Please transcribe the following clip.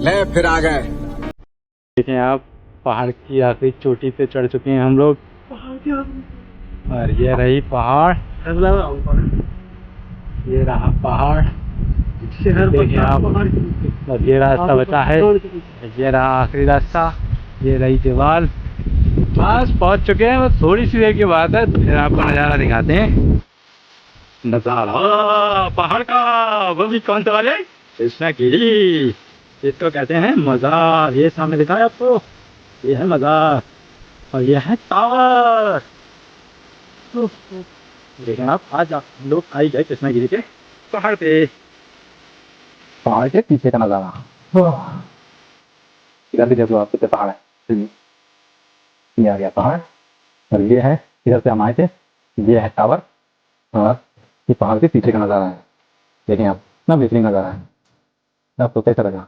ले फिर आ गए। देखें आप, पहाड़ की आखिरी चोटी पे चढ़ चुके हैं हम लोग। और ये रही पहाड़, ये रहा पहाड़। देखें आप, और ये रास्ता बचा है, ये रहा आखिरी रास्ता, ये रही दीवार। बस पहुंच चुके हैं, बस थोड़ी सी देर की बात है, फिर आपको नज़ारा दिखाते हैं। नज़ारा पहाड़ का, वो भी कौन सा वाले, कृष्णगिरी, इसको कहते हैं मज़ार। ये सामने दिखा है आपको, ये है मज़ार, और ये है टावर। देखें आप, आज आप लोग आई गए कृष्णगिरी के पहाड़ पे। पहाड़ के पीछे का नज़ारा, इधर भी देखो आप, कितने पहाड़ है। ये आ गया पहाड़, और ये है, इधर से हम आए थे, ये है टावर, और ये पहाड़ के पीछे का नज़ारा है। देखें आप, इतना बेहतरीन नज़ारा है। आपको कैसा लगा?